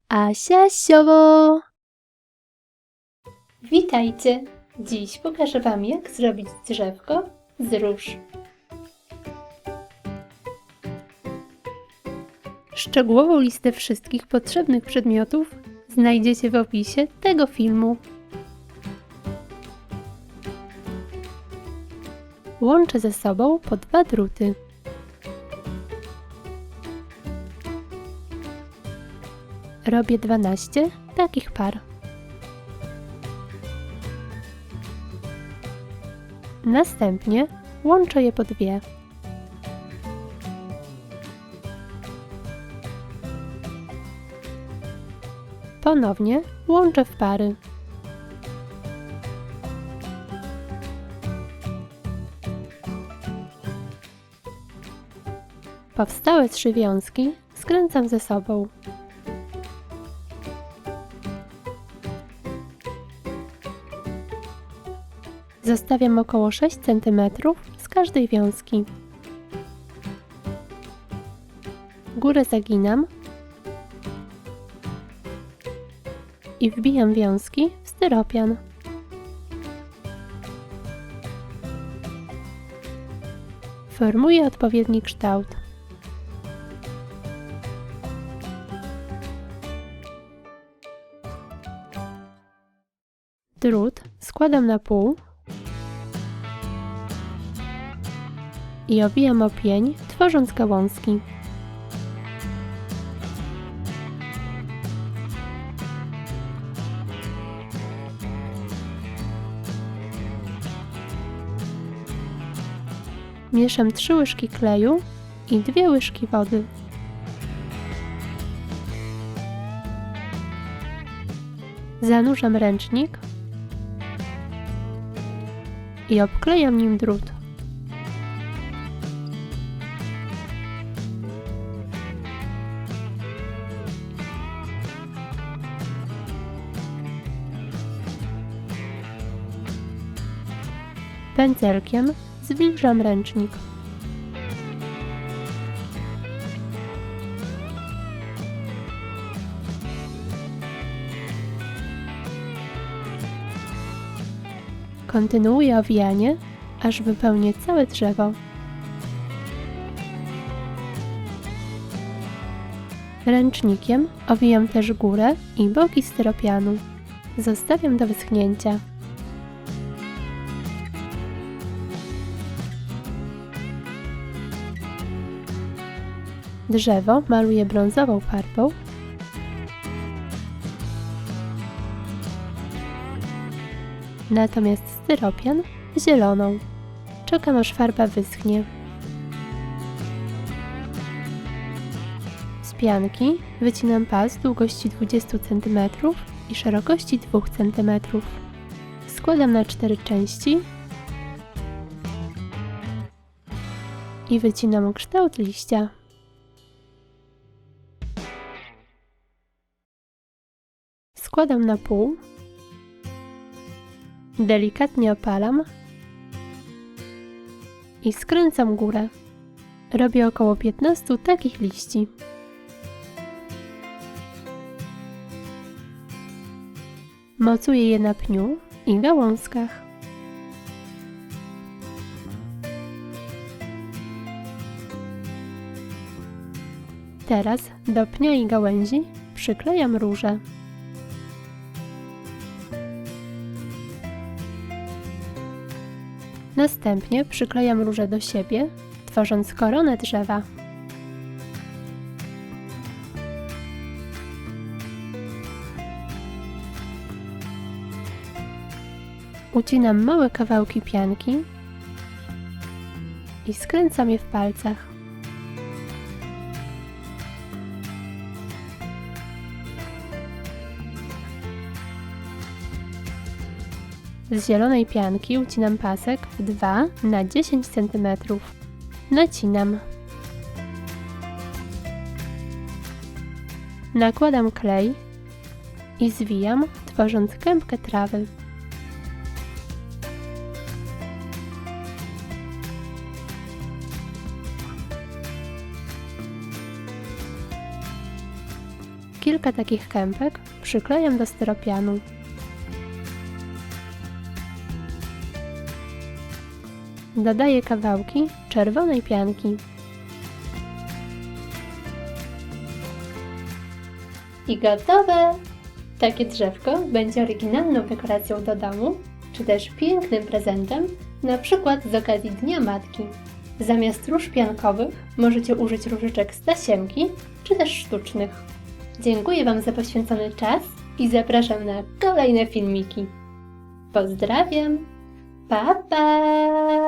Asia Siowo! Witajcie! Dziś pokażę Wam, jak zrobić drzewko z róż. Szczegółową listę wszystkich potrzebnych przedmiotów znajdziecie w opisie tego filmu. Łączę ze sobą po 2 druty. Robię 12 takich par. Następnie łączę je po 2. Ponownie łączę w pary. Powstałe 3 wiązki skręcam ze sobą. Zostawiam około 6 cm z każdej wiązki. Górę zaginam i wbijam wiązki w styropian. Formuję odpowiedni kształt. Drut składam na pół i owijam o pień, tworząc gałązki. Mieszam 3 łyżki kleju i 2 łyżki wody. Zanurzam ręcznik i obklejam nim drut. Pędzelkiem zwilżam ręcznik. Kontynuuję owijanie, aż wypełnię całe drzewo. Ręcznikiem owijam też górę i boki styropianu. Zostawiam do wyschnięcia. Drzewo maluję brązową farbą, natomiast styropian zieloną. Czekam, aż farba wyschnie. Z pianki wycinam pas długości 20 cm i szerokości 2 cm. Składam na 4 części i wycinam kształt liścia. Składam na pół, delikatnie opalam i skręcam górę. Robię około 15 takich liści. Mocuję je na pniu i gałązkach. Teraz do pnia i gałęzi przyklejam róże. Następnie przyklejam róże do siebie, tworząc koronę drzewa. Ucinam małe kawałki pianki i skręcam je w palcach. Z zielonej pianki ucinam pasek w 2 na 10 cm. Nacinam. Nakładam klej i zwijam, tworząc kępkę trawy. kilka takich kępek przyklejam do styropianu. Dodaję kawałki czerwonej pianki. I gotowe! Takie drzewko będzie oryginalną dekoracją do domu, czy też pięknym prezentem, na przykład z okazji Dnia Matki. Zamiast róż piankowych możecie użyć różyczek z tasiemki, czy też sztucznych. Dziękuję Wam za poświęcony czas i zapraszam na kolejne filmiki. Pozdrawiam! Pa, pa!